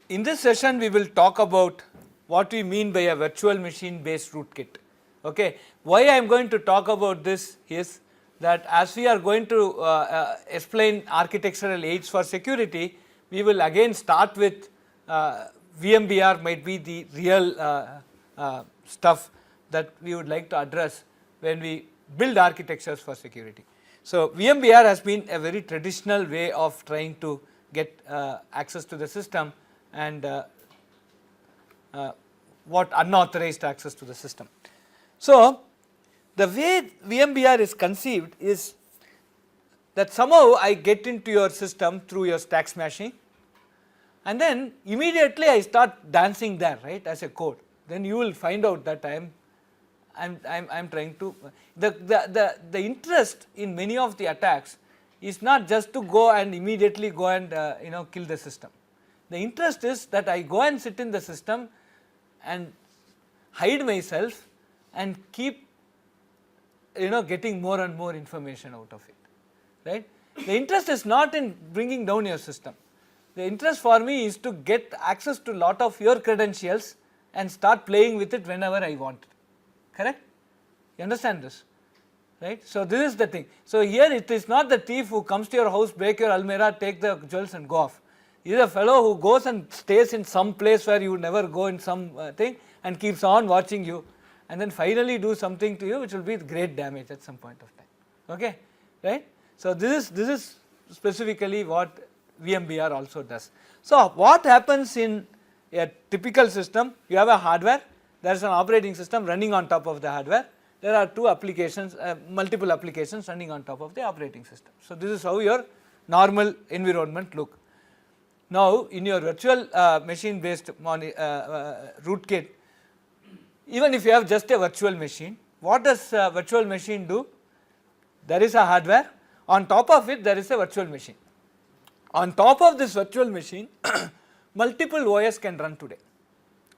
In this session we will talk about what we mean by a virtual machine based rootkit. Okay. Why I am going to talk about this is that as we are going to explain architectural aids for security, we will again start with VMBR might be the real stuff that we would like to address when we build architectures for security. So, VMBR has been a very traditional way of trying to get access to the system and what unauthorized access to the system. So, the way VMBR is conceived is that somehow I get into your system through your stack smashing, and then immediately I start dancing there, right, as a code. Then you will find out that I am trying to the interest in many of the attacks is not just to go and immediately go and kill the system. The interest is that I go and sit in the system and hide myself and keep getting more and more information out of it, right. The interest is not in bringing down your system. The interest for me is to get access to lot of your credentials and start playing with it whenever I want it, correct? You understand this, right. So, this is the thing. So, here it is not the thief who comes to your house, break your almirah, take the jewels and go off. He is a fellow who goes and stays in some place where you would never go in some thing and keeps on watching you, and then finally do something to you which will be great damage at some point of time, okay, right. So, this is specifically what VMBR also does. So, what happens in a typical system? You have a hardware, there is an operating system running on top of the hardware, there are two applications, multiple applications running on top of the operating system. So, this is how your normal environment look. Now, in your virtual machine based rootkit, even if you have just a virtual machine, what does a virtual machine do? There is a hardware, on top of it there is a virtual machine. On top of this virtual machine multiple OS can run today,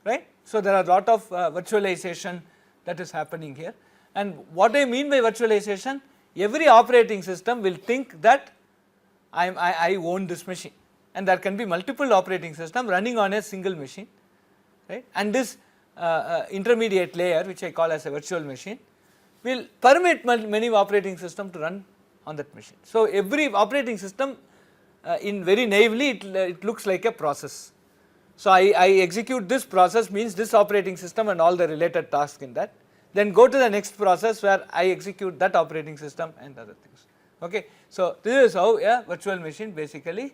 right. So, there are lot of virtualization that is happening here, and what I mean by virtualization, every operating system will think that I own this machine, and there can be multiple operating system running on a single machine, right, and this intermediate layer which I call as a virtual machine will permit many operating system to run on that machine. So, every operating system in very naively it looks like a process. So, I execute this process means this operating system and all the related tasks in that, then go to the next process where I execute that operating system and other things, okay. So, this is how a virtual machine basically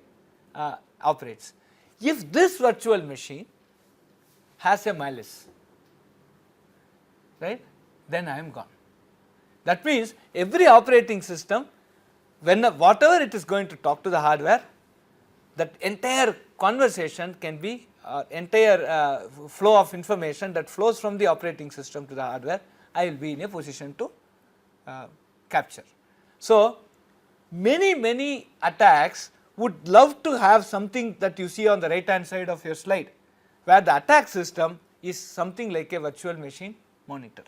operates. If this virtual machine has a malice, right, then I am gone. That means every operating system, whatever it is going to talk to the hardware, that entire conversation can be entire flow of information that flows from the operating system to the hardware, I will be in a position to capture. So, many attacks would love to have something that you see on the right hand side of your slide, where the attack system is something like a virtual machine monitor,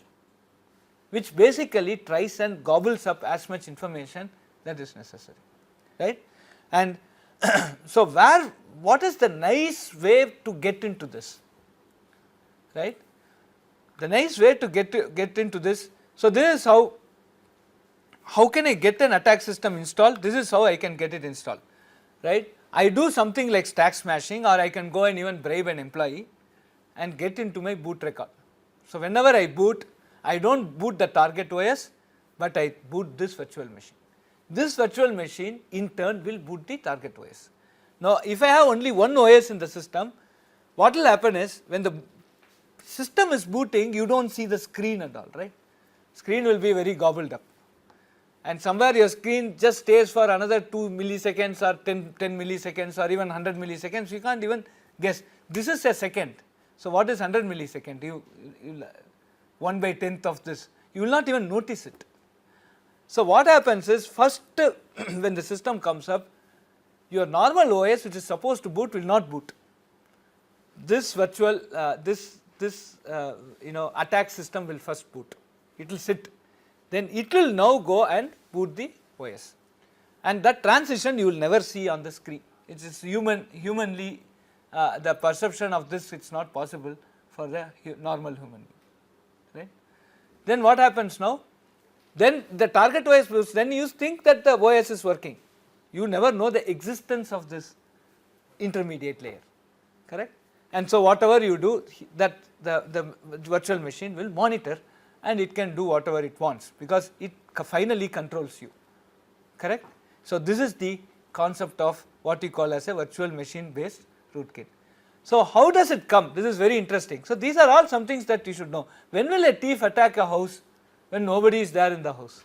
which basically tries and gobbles up as much information that is necessary, right. And so, what is the nice way to get into this, right? The nice way to get into this. So, this is how can I get an attack system installed? This is how I can get it installed, right. I do something like stack smashing, or I can go and even bribe an employee and get into my boot record. So, whenever I boot, I do not boot the target OS, but I boot this virtual machine. This virtual machine in turn will boot the target OS. Now, if I have only one OS in the system, what will happen is when the system is booting, you do not see the screen at all, right. Screen will be very gobbled up, and somewhere your screen just stays for another 2 milliseconds or 10 milliseconds or even 100 milliseconds, you can't even guess. This is a second. So, what is 100 millisecond? You 1/10th of this, you will not even notice it. So, what happens is first when the system comes up, your normal OS which is supposed to boot will not boot. This virtual attack system will first boot, it will sit, then it will now go and boot the OS, and that transition you will never see on the screen. It is humanly the perception of this, it is not possible for the normal human being, right. Then what happens now? Then the target OS boots, then you think that the OS is working, you never know the existence of this intermediate layer, correct. And so whatever you do, that the virtual machine will monitor and it can do whatever it wants, because it finally controls you, correct. So this is the concept of what we call as a virtual machine based rootkit. So how does it come? This is very interesting. So these are all some things that you should know. When will a thief attack a house? When nobody is there in the house,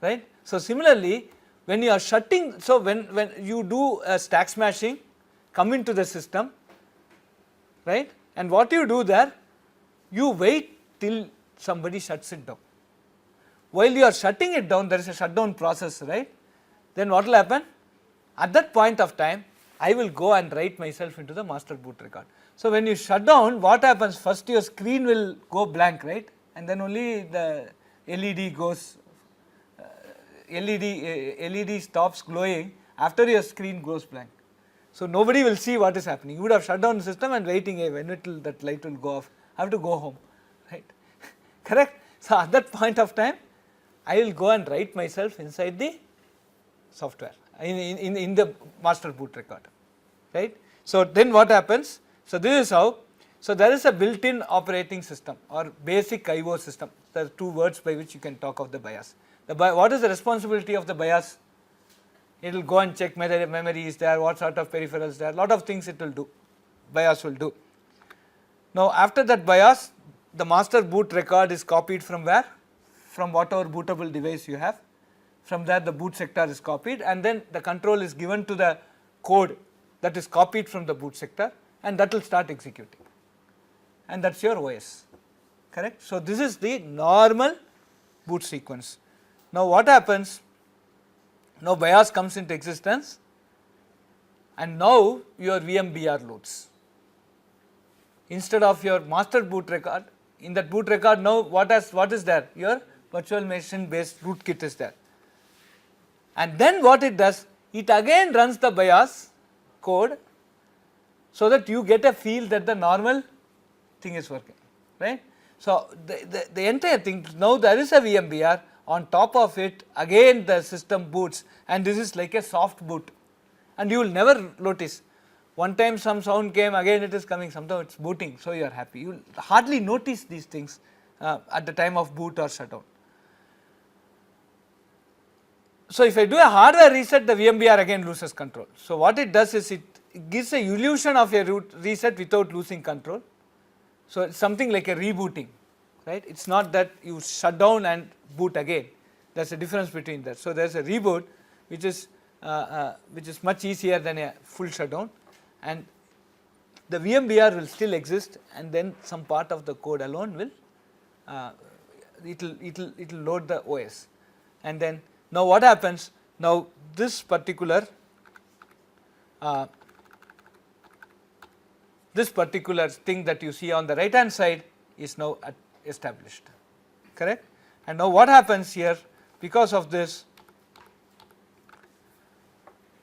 right. So similarly, when you are shutting, so when you do a stack smashing, come into the system, right, and what you do there, you wait till somebody shuts it down. While you are shutting it down, there is a shutdown process, right. Then what will happen? At that point of time, I will go and write myself into the master boot record. So when you shut down, what happens? First your screen will go blank, right, and then only the LED goes, LED stops glowing after your screen goes blank. So nobody will see what is happening. You would have shut down the system and waiting, hey, when it will, that light will go off, I have to go home, right, correct. So at that point of time, I will go and write myself inside the software, in the master boot record, right. So then what happens? So this is how, so there is a built-in operating system or basic IO system. There are two words by which you can talk of the BIOS. What is the responsibility of the BIOS? It will go and check whether memory is there, what sort of peripherals there, lot of things it will do, BIOS will do. Now after that BIOS, the master boot record is copied from where? From whatever bootable device you have. From there the boot sector is copied, and then the control is given to the code that is copied from the boot sector, and that will start executing, and that is your OS, correct. So this is the normal boot sequence. Now what happens? Now BIOS comes into existence, and now your VMBR loads. Instead of your master boot record, in that boot record now what is there? Your virtual machine based rootkit is there. And then what it does, it again runs the BIOS code so that you get a feel that the normal thing is working, right. So the entire thing, now there is a VMBR, on top of it again the system boots, and this is like a soft boot, and you will never notice. One time some sound came, again it is coming, sometimes it is booting, so you are happy. You will hardly notice these things at the time of boot or shutdown. So if I do a hardware reset, the VMBR again loses control. So what it does is it gives a illusion of a reset without losing control. So it's something like a rebooting, right. It's not that you shut down and boot again. There's a difference between that. So there's a reboot which is much easier than a full shutdown, and the VMBR will still exist, and then some part of the code alone will it will load the OS, and then now what happens? Now this particular thing that you see on the right hand side is now established, correct. And now what happens here, because of this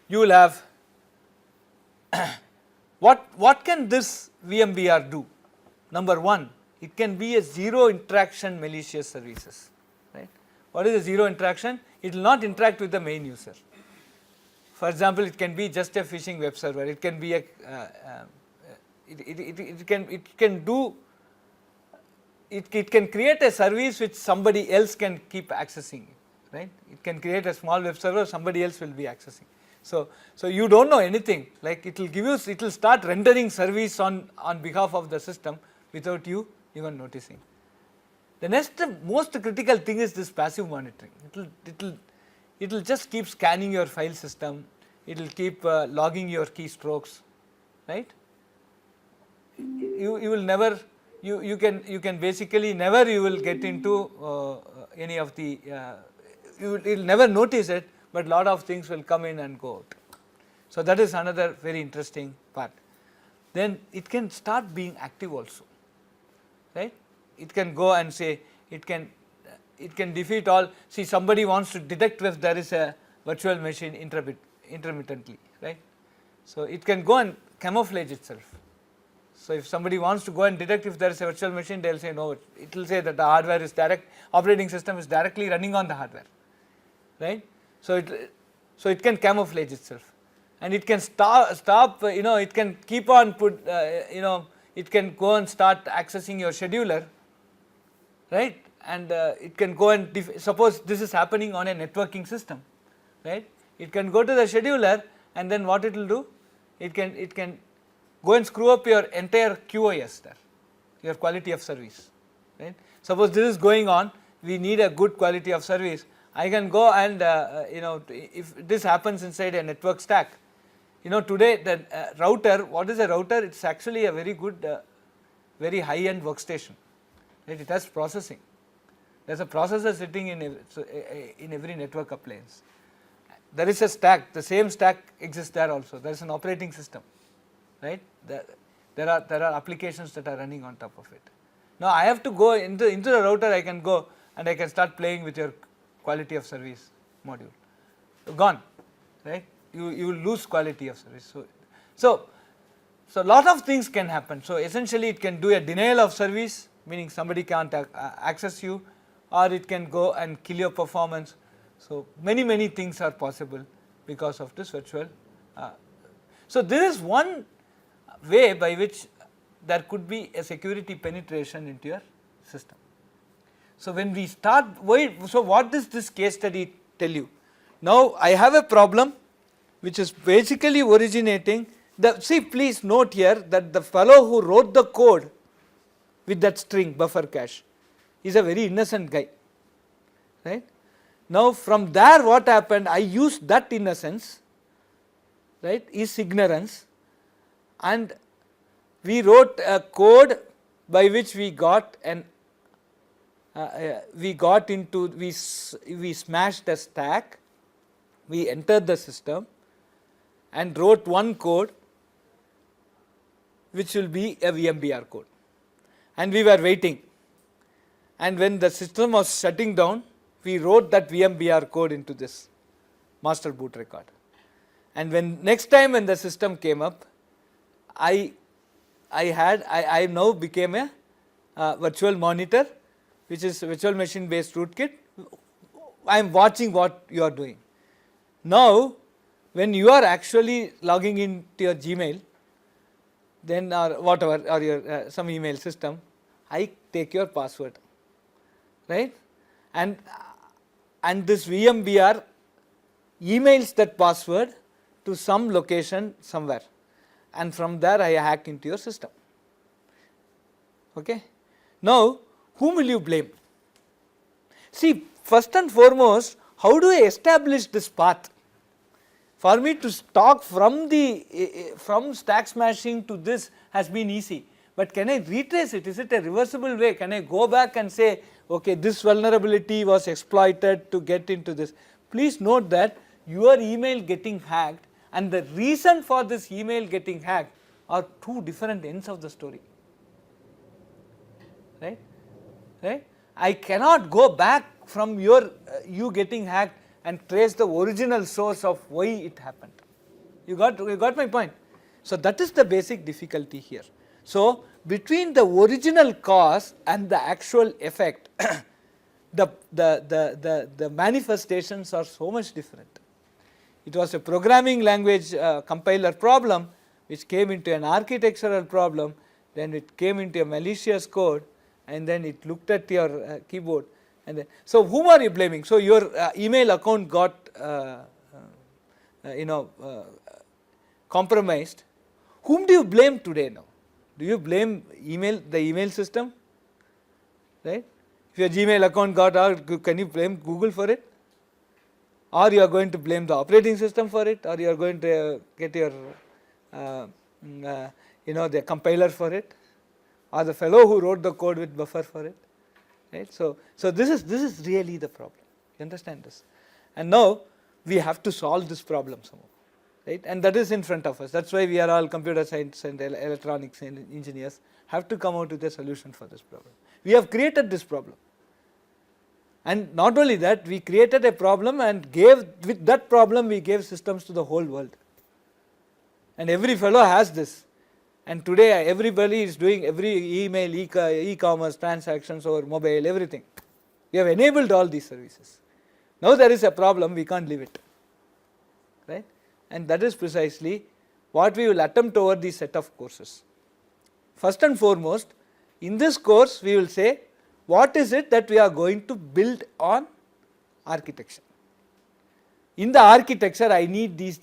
you will have what can this VMBR do? Number one, it can be a zero interaction malicious services, right. What is a zero interaction? It will not interact with the main user. For example, it can be just a phishing web server, it can be a it can create a service which somebody else can keep accessing, right. It can create a small web server, somebody else will be accessing. So you do not know anything, like it will give you, it will start rendering service on behalf of the system without you even noticing. The next most critical thing is this passive monitoring. It will just keep scanning your file system, it will keep logging your keystrokes, right. You will never, you can basically never you will get into any of the, you will never notice it, but lot of things will come in and go out. So that is another very interesting part. Then it can start being active also, right. It can go and say, it can defeat all, see somebody wants to detect if there is a virtual machine intermittently, right. So it can go and camouflage itself. So if somebody wants to go and detect if there is a virtual machine, they will say no, it will say that the hardware is operating system is directly running on the hardware, right. So it can camouflage itself, and it can stop it can keep on it can go and start accessing your scheduler, right, and it can go and suppose this is happening on a networking system, right. It can go to the scheduler, and then what it will do, it can go and screw up your entire QoS there, your quality of service, right. Suppose this is going on, we need a good quality of service, I can go and if this happens inside a network stack, today the router, what is a router? It is actually a very good, very high end workstation, right. It has processing, there is a processor sitting in every network appliance. There is a stack, the same stack exists there also, there is an operating system, right. There are applications that are running on top of it. Now I have to go into the router, I can go and I can start playing with your quality of service module, gone, right. You will lose quality of service. So lot of things can happen. So essentially it can do a denial of service, meaning somebody can't access you, or it can go and kill your performance. So many things are possible because of this virtual. So this is one way by which there could be a security penetration into your system. So when we start, so what does this case study tell you? Now I have a problem which is basically originating, see, please note here that the fellow who wrote the code with that string buffer cache is a very innocent guy, right. Now from there what happened, I used that innocence, right, is ignorance, and we wrote a code by which we got an we smashed a stack, we entered the system and wrote one code which will be a VMBR code, and we were waiting, and when the system was shutting down, we wrote that VMBR code into this master boot record, and when next time when the system came up, I now became a virtual monitor, which is virtual machine based rootkit. I am watching what you are doing. Now when you are actually logging into your Gmail, then or whatever, or your some email system, I take your password, right, and this VMBR emails that password to some location somewhere, and from there I hack into your system. Okay. Now whom will you blame? See, first and foremost, how do I establish this path? For me to talk from stack smashing to this has been easy, but can I retrace it? Is it a reversible way? Can I go back and say, okay, this vulnerability was exploited to get into this? Please note that your email getting hacked and the reason for this email getting hacked are two different ends of the story, right. I cannot go back from you getting hacked and trace the original source of why it happened. You got my point. So that is the basic difficulty here. So between the original cause and the actual effect, the manifestations are so much different. It was a programming language compiler problem which came into an architectural problem, then it came into a malicious code, and then it looked at your keyboard, and then, so whom are you blaming? So your email account got compromised. Whom do you blame today now? Do you blame the email system, right? If your Gmail account got out, can you blame Google for it? Or you are going to blame the operating system for it, or you are going to get your the compiler for it, or the fellow who wrote the code with buffer for it, right? So this is really the problem. You understand this? And now we have to solve this problem somehow, right? And that is in front of us. That's why we are all computer science and electronics engineers have to come out with a solution for this problem. We have created this problem. And not only that, we created a problem and with that problem we gave systems to the whole world. and every fellow has this, and today everybody is doing every email, e-commerce transactions over mobile, everything. We have enabled all these services. Now there is a problem, we can't leave it, right, and that is precisely what we will attempt over these set of courses. First and foremost, in this course we will say what is it that we are going to build on architecture. In the architecture I need these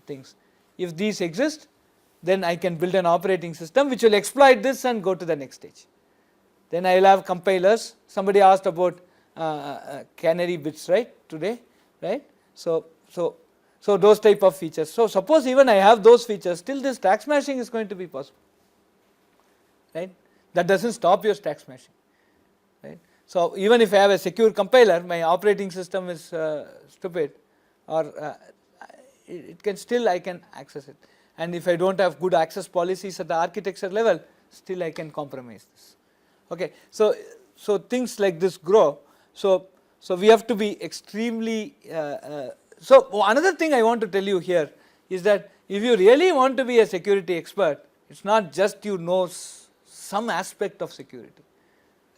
things. If these exist, then I can build an operating system which will exploit this and go to the next stage. Then I will have compilers. Somebody asked about canary bits, right, today, right. So those type of features. So suppose even I have those features, still this stack smashing is going to be possible, right. That does not stop your stack smashing, right. So even if I have a secure compiler, my operating system is stupid, or it can still, I can access it, and if I do not have good access policies at the architecture level, still I can compromise this. Okay. So things like this grow. So we have to be extremely so another thing I want to tell you here is that if you really want to be a security expert, it is not just you know some aspect of security,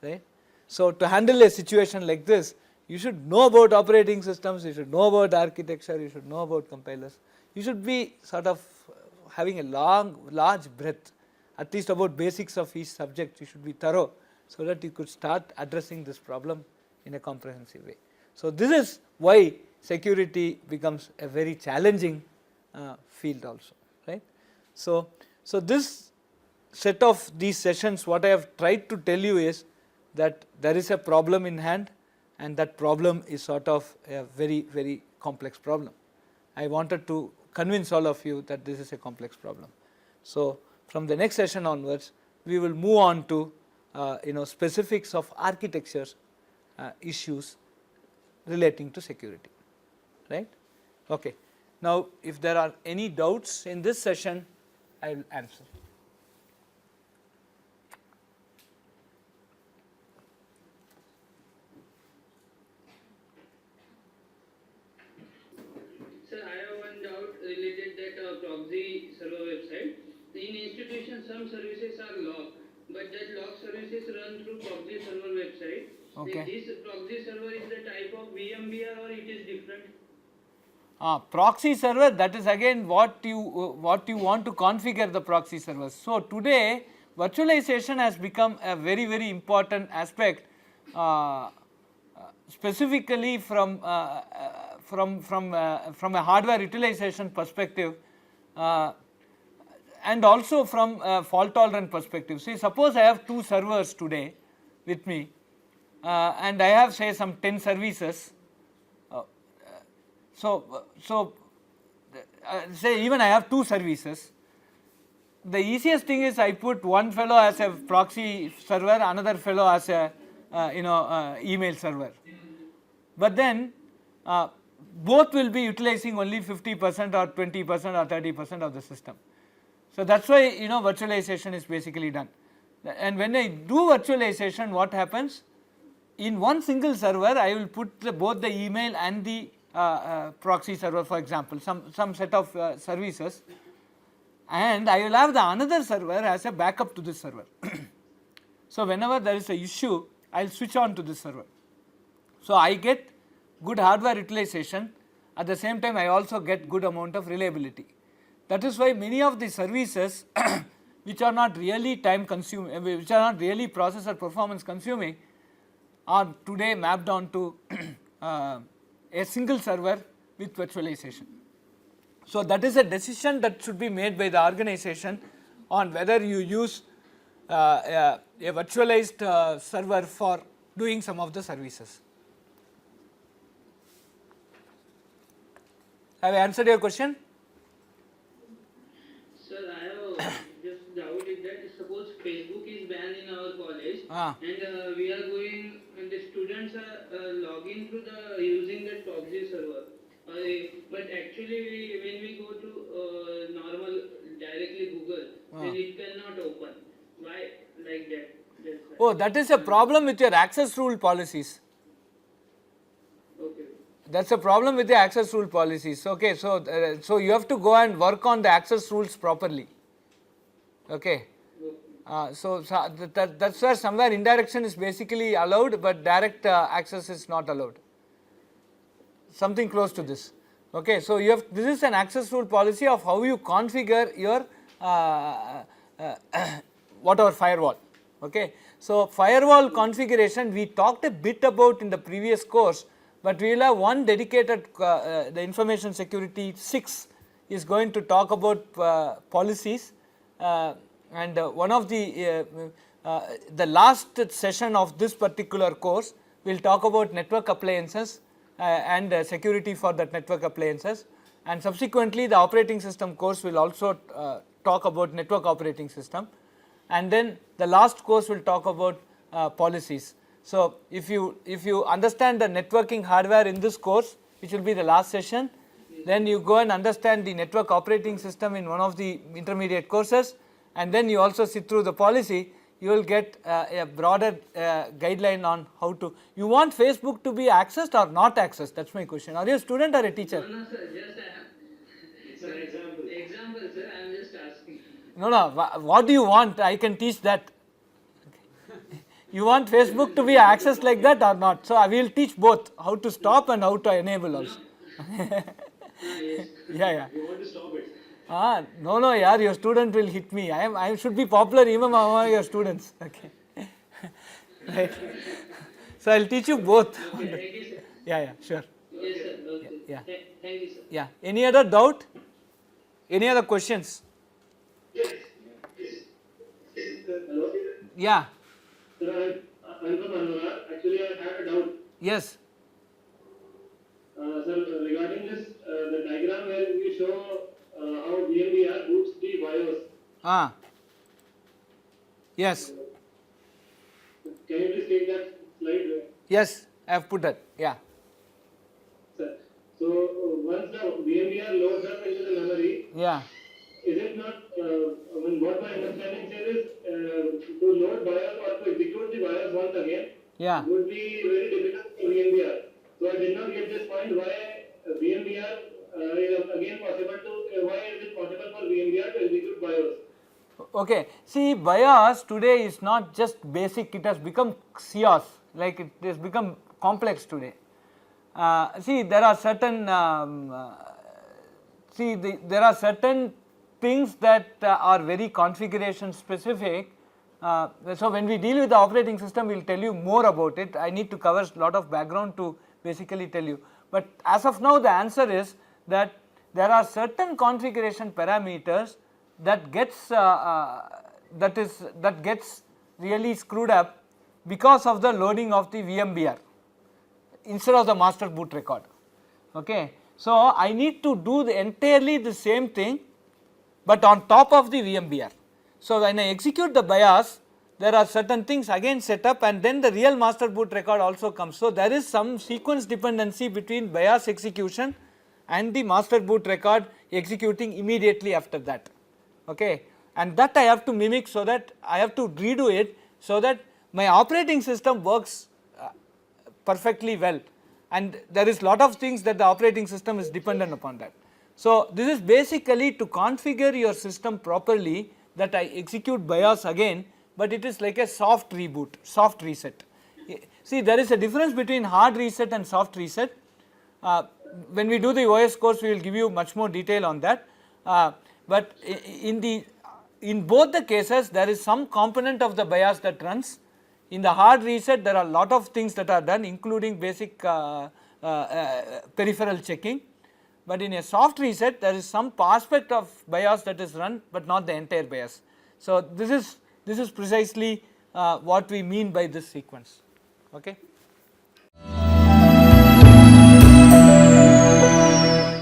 right. So to handle a situation like this, you should know about operating systems, you should know about architecture, you should know about compilers, you should be sort of having a large breadth, at least about basics of each subject you should be thorough, so that you could start addressing this problem in a comprehensive way. So this is why security becomes a very challenging field also, right. So this set of these sessions, what I have tried to tell you is that there is a problem in hand, and that problem is sort of a very complex problem. I wanted to convince all of you that this is a complex problem. So from the next session onwards, we will move on to specifics of architecture issues relating to security, right. Okay. Now if there are any doubts in this session, I will answer. Sir, I have one doubt related that proxy server website. In institutions, some services are locked, but that locked services run through proxy server website. Okay. This proxy server is the type of VMBR or it is different? Proxy server, that is again what you want to configure the proxy servers. So today virtualization has become a very important aspect, specifically from a hardware utilization perspective, and also from a fault tolerant perspective. See, suppose I have 2 servers today with me, and I have say some 10 services. Say even I have 2 services. The easiest thing is I put one fellow as a proxy server, another fellow as a email server. But then both will be utilizing only 50% or 20% or 30% of the system. So that's why virtualization is basically done. And when I do virtualization, what happens? In one single server, I will put both the email and the proxy server, for example, some set of services, and I will have the another server as a backup to this server. So whenever there is a issue, I will switch on to this server. So I get good hardware utilization, at the same time I also get good amount of reliability. That is why many of the services which are not really time consuming, which are not really processor performance consuming, are today mapped onto a single server with virtualization. So that is a decision that should be made by the organization on whether you use a virtualized server for doing some of the services. Have I answered your question? Sir, I have just doubt is that suppose Facebook is banned in our college, and we are going, and the students are logging through using the proxy server. But actually, when we go to normal directly Google, then it cannot open. Why like that? Oh, that is a problem with your access rule policies. Okay. That is a problem with the access rule policies. Okay, so you have to go and work on the access rules properly. Okay. That is where somewhere indirection is basically allowed, but direct access is not allowed. Something close to this. Okay, so you have, this is an access rule policy of how you configure your whatever firewall. Okay, so firewall configuration we talked a bit about in the previous course, but we will have one dedicated the information security 6 is going to talk about policies. And one of the last session of this particular course will talk about network appliances and security for that network appliances, and subsequently the operating system course will also talk about network operating system, and then the last course will talk about policies. So if you understand the networking hardware in this course, which will be the last session, then you go and understand the network operating system in one of the intermediate courses, and then you also sit through the policy, you will get a broader guideline on how to. You want Facebook to be accessed or not accessed? That is my question. Are you a student or a teacher? No, sir, just it's an example. Example, sir, I am just asking. No, what do you want? I can teach that. Okay. You want Facebook to be accessed like that or not? So I will teach both, how to stop and how to enable also. Yes. Yeah. You want to stop it. No, yaar, your student will hit me. I should be popular even among your students. Okay. Right. So I will teach you both. Okay, thank you, sir. Yeah, sure. Yes, sir. Okay. Yeah. Thank you, sir. Yeah. Any other doubt? Any other questions? Yes. Hello? Yeah. Sir, I'm from Anwar. Actually, I had a doubt. Yes. Sir, regarding this, the diagram where you show how VMDR boots the BIOS. Yes. Can you please take that slide? Yes, I have put that. Yeah. Sir, so once the VMDR loads up into the memory, Yeah. is it not, what my understanding says is to load BIOS or to execute the BIOS once again Yeah. would be very difficult for VMDR. So I did not get this point why VMDR is again possible to, why is it possible for VMDR to execute BIOS? Okay. See, BIOS today is not just basic, it has become CIOS, like it has become complex today. See, there are certain there are certain things that are very configuration specific. So when we deal with the operating system, we will tell you more about it. I need to cover a lot of background to basically tell you. But as of now, the answer is that there are certain configuration parameters that gets really screwed up because of the loading of the VMBR instead of the master boot record. Okay. So I need to do entirely the same thing, but on top of the VMBR. So when I execute the BIOS, there are certain things again set up, and then the real master boot record also comes. So there is some sequence dependency between BIOS execution and the master boot record executing immediately after that. Okay. And that I have to mimic, so that I have to redo it so that my operating system works perfectly well, and there is lot of things that the operating system is dependent upon that. So this is basically to configure your system properly, that I execute BIOS again, but it is like a soft reboot, soft reset. See, there is a difference between hard reset and soft reset. When we do the OS course, we will give you much more detail on that. But in both the cases, there is some component of the BIOS that runs. In the hard reset, there are a lot of things that are done, including basic peripheral checking. But in a soft reset, there is some aspect of BIOS that is run, but not the entire BIOS. So this is precisely what we mean by this sequence. Okay.